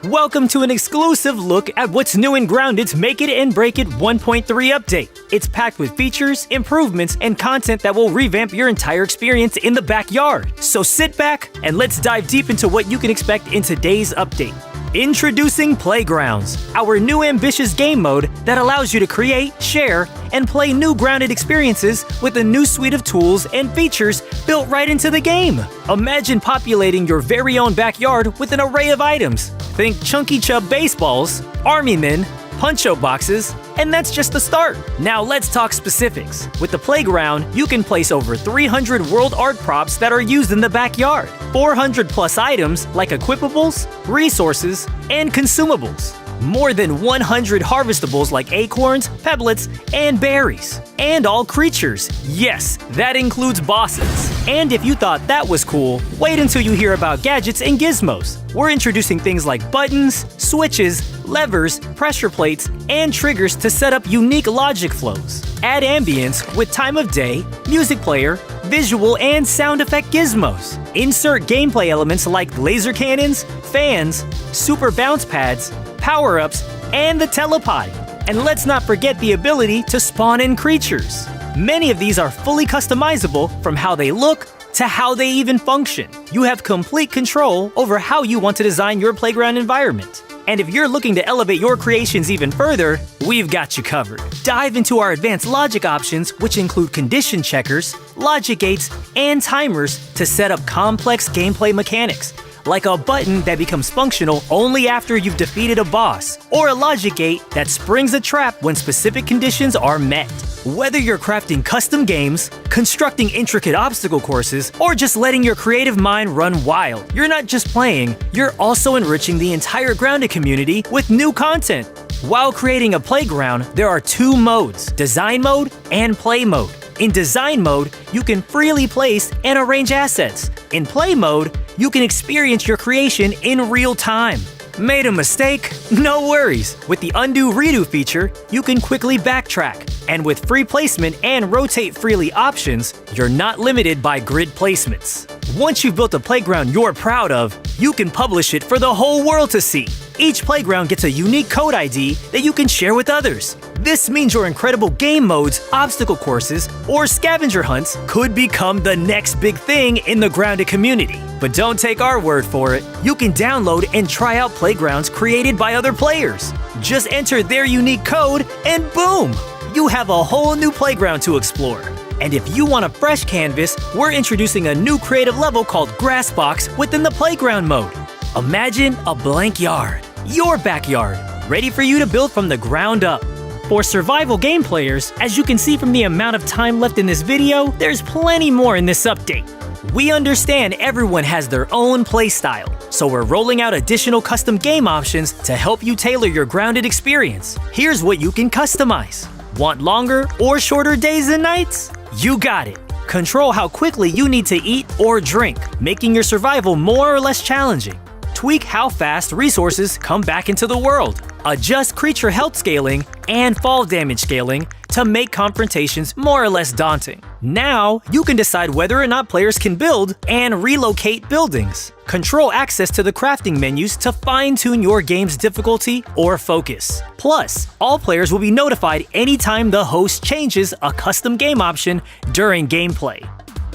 Welcome to an exclusive look at what's new in Grounded's Make It and Break It 1.3 update. It's packed with features, improvements, and content that will revamp your entire experience in the backyard. So sit back and let's dive deep into what you can expect in today's update. Introducing Playgrounds, our new ambitious game mode that allows you to create, share, and play new Grounded experiences with a new suite of tools and features built right into the game. Imagine populating your very own backyard with an array of items. Think Chunky Chub baseballs, army men, punch-out boxes, and that's just the start. Now let's talk specifics. With the Playground, you can place over 300 world art props that are used in the backyard, 400 plus items like equipables, resources, and consumables, more than 100 harvestables like acorns, pebblets, and berries, and all creatures. Yes, that includes bosses. And if you thought that was cool, wait until you hear about gadgets and gizmos. We're introducing things like buttons, switches, levers, pressure plates, and triggers to set up unique logic flows. Add ambience with time of day, music player, visual and sound effect gizmos. Insert gameplay elements like laser cannons, fans, super bounce pads, power-ups, and the telepod. And let's not forget the ability to spawn in creatures. Many of these are fully customizable from how they look to how they even function. You have complete control over how you want to design your playground environment. And if you're looking to elevate your creations even further, we've got you covered. Dive into our advanced logic options, which include condition checkers, logic gates, and timers to set up complex gameplay mechanics, like a button that becomes functional only after you've defeated a boss, or a logic gate that springs a trap when specific conditions are met. Whether you're crafting custom games, constructing intricate obstacle courses, or just letting your creative mind run wild, you're not just playing, you're also enriching the entire Grounded community with new content. While creating a playground, there are two modes, Design Mode and Play Mode. In Design Mode, you can freely place and arrange assets. In Play Mode, you can experience your creation in real time. Made a mistake? No worries. With the Undo Redo feature, you can quickly backtrack. And with free placement and rotate freely options, you're not limited by grid placements. Once you've built a playground you're proud of, you can publish it for the whole world to see. Each playground gets a unique code ID that you can share with others. This means your incredible game modes, obstacle courses, or scavenger hunts could become the next big thing in the Grounded community. But don't take our word for it. You can download and try out playgrounds created by other players. Just enter their unique code and boom! You have a whole new playground to explore. And if you want a fresh canvas, we're introducing a new creative level called Grass Box within the Playground mode. Imagine a blank yard, your backyard, ready for you to build from the ground up. For survival game players, as you can see from the amount of time left in this video, there's plenty more in this update. We understand everyone has their own play style, so we're rolling out additional custom game options to help you tailor your Grounded experience. Here's what you can customize. Want longer or shorter days and nights? You got it. Control how quickly you need to eat or drink, making your survival more or less challenging. Tweak how fast resources come back into the world. Adjust creature health scaling and fall damage scaling to make confrontations more or less daunting. Now, you can decide whether or not players can build and relocate buildings. Control access to the crafting menus to fine-tune your game's difficulty or focus. Plus, all players will be notified anytime the host changes a custom game option during gameplay.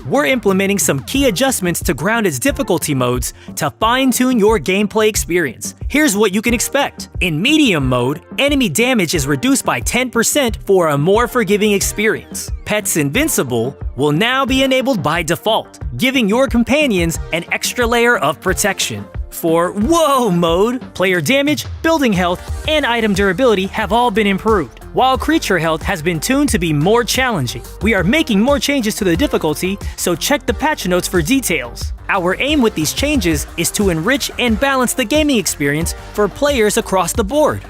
We're implementing some key adjustments to Grounded's difficulty modes to fine-tune your gameplay experience. Here's what you can expect. In Medium mode, enemy damage is reduced by 10% for a more forgiving experience. Pets Invincible will now be enabled by default, giving your companions an extra layer of protection. For Whoa mode, player damage, building health, and item durability have all been improved, while creature health has been tuned to be more challenging. We are making more changes to the difficulty, so check the patch notes for details. Our aim with these changes is to enrich and balance the gaming experience for players across the board.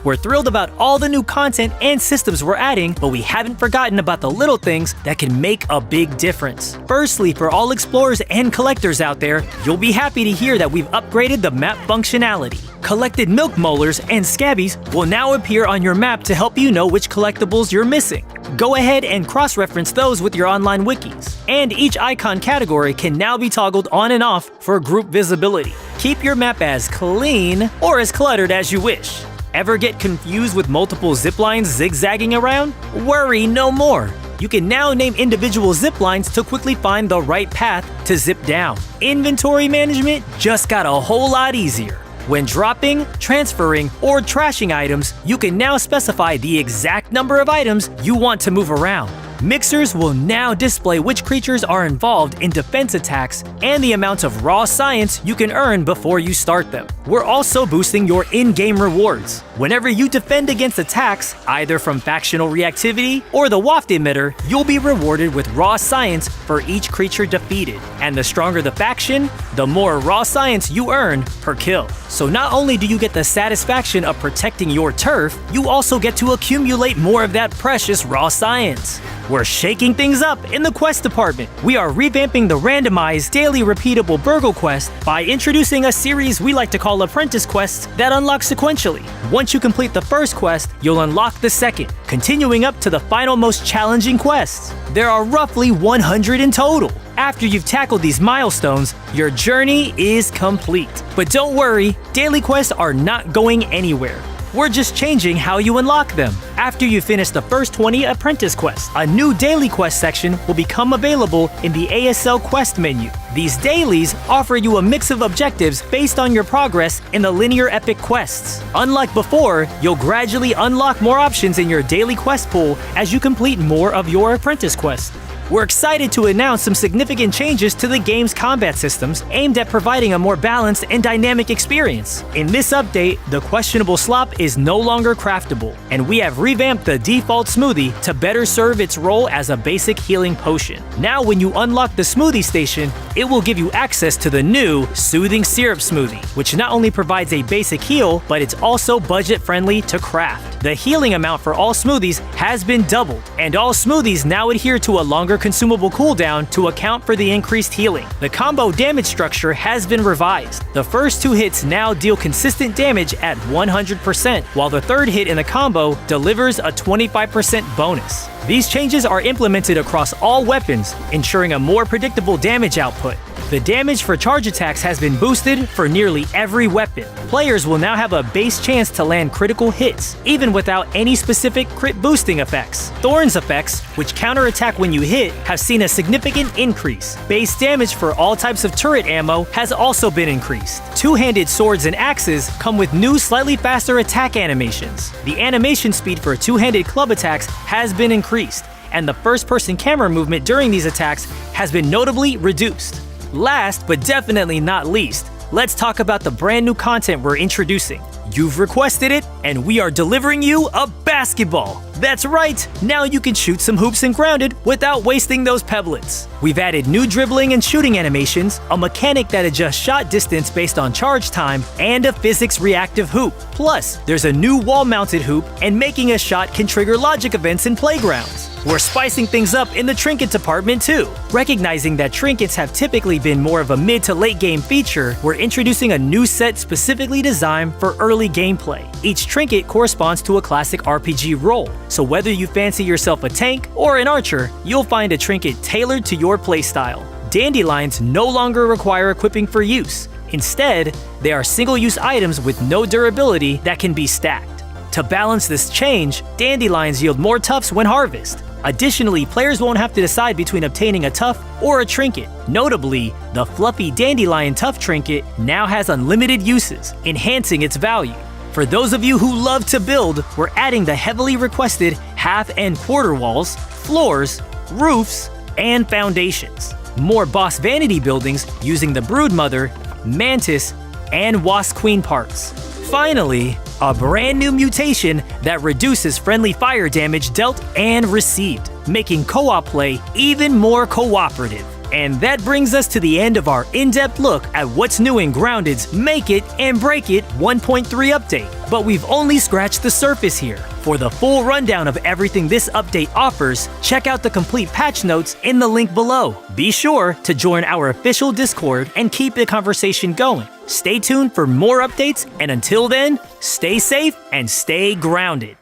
We're thrilled about all the new content and systems we're adding, but we haven't forgotten about the little things that can make a big difference. Firstly, for all explorers and collectors out there, you'll be happy to hear that we've upgraded the map functionality. Collected milk molars and scabbies will now appear on your map to help you know which collectibles you're missing. Go ahead and cross-reference those with your online wikis. And each icon category can now be toggled on and off for group visibility. Keep your map as clean or as cluttered as you wish. Ever get confused with multiple zip lines zigzagging around? Worry no more. You can now name individual zip lines to quickly find the right path to zip down. Inventory management just got a whole lot easier. When dropping, transferring, or trashing items, you can now specify the exact number of items you want to move around. Mixers will now display which creatures are involved in defense attacks and the amount of raw science you can earn before you start them. We're also boosting your in-game rewards. Whenever you defend against attacks, either from factional reactivity or the waft emitter, you'll be rewarded with raw science for each creature defeated. And the stronger the faction, the more raw science you earn per kill. So not only do you get the satisfaction of protecting your turf, you also get to accumulate more of that precious raw science. We're shaking things up in the quest department. We are revamping the randomized daily repeatable BURG.L quest by introducing a series we like to call apprentice quests that unlock sequentially. Once you complete the first quest, you'll unlock the second, continuing up to the final most challenging quests. There are roughly 100 in total. After you've tackled these milestones, your journey is complete. But don't worry, daily quests are not going anywhere. We're just changing how you unlock them. After you finish the first 20 apprentice quests, a new daily quest section will become available in the ASL quest menu. These dailies offer you a mix of objectives based on your progress in the linear epic quests. Unlike before, you'll gradually unlock more options in your daily quest pool as you complete more of your apprentice quests. We're excited to announce some significant changes to the game's combat systems aimed at providing a more balanced and dynamic experience. In this update, the questionable slop is no longer craftable, and we have revamped the default smoothie to better serve its role as a basic healing potion. Now when you unlock the smoothie station, it will give you access to the new Soothing Syrup Smoothie, which not only provides a basic heal, but it's also budget-friendly to craft. The healing amount for all smoothies has been doubled, and all smoothies now adhere to a longer consumable cooldown to account for the increased healing. The combo damage structure has been revised. The first 2 hits now deal consistent damage at 100%, while the third hit in the combo delivers a 25% bonus. These changes are implemented across all weapons, ensuring a more predictable damage output. The damage for charge attacks has been boosted for nearly every weapon. Players will now have a base chance to land critical hits, even without any specific crit boosting effects. Thorns effects, which counterattack when you hit, have seen a significant increase. Base damage for all types of turret ammo has also been increased. Two-handed swords and axes come with new slightly faster attack animations. The animation speed for two-handed club attacks has been increased, and the first-person camera movement during these attacks has been notably reduced. Last, but definitely not least, let's talk about the brand new content we're introducing. You've requested it, and we are delivering you a basketball. That's right, now you can shoot some hoops in Grounded without wasting those pebblets. We've added new dribbling and shooting animations, a mechanic that adjusts shot distance based on charge time, and a physics reactive hoop. Plus, there's a new wall-mounted hoop, and making a shot can trigger logic events in playgrounds. We're spicing things up in the trinket department too. Recognizing that trinkets have typically been more of a mid to late game feature, we're introducing a new set specifically designed for early gameplay. Each trinket corresponds to a classic RPG role, so whether you fancy yourself a tank or an archer, you'll find a trinket tailored to your playstyle. Dandelions no longer require equipping for use. Instead, they are single-use items with no durability that can be stacked. To balance this change, dandelions yield more tufts when harvested. Additionally, players won't have to decide between obtaining a tuft or a trinket. Notably, the fluffy dandelion tuft trinket now has unlimited uses, enhancing its value. For those of you who love to build, we're adding the heavily requested half and quarter walls, floors, roofs, and foundations. More boss vanity buildings using the Broodmother, Mantis, and Wasp Queen parts. Finally, a brand new mutation that reduces friendly fire damage dealt and received, making co-op play even more cooperative. And that brings us to the end of our in-depth look at what's new in Grounded's Make It and Break It 1.3 update. But we've only scratched the surface here. For the full rundown of everything this update offers, check out the complete patch notes in the link below. Be sure to join our official Discord and keep the conversation going. Stay tuned for more updates, and until then, stay safe and stay grounded.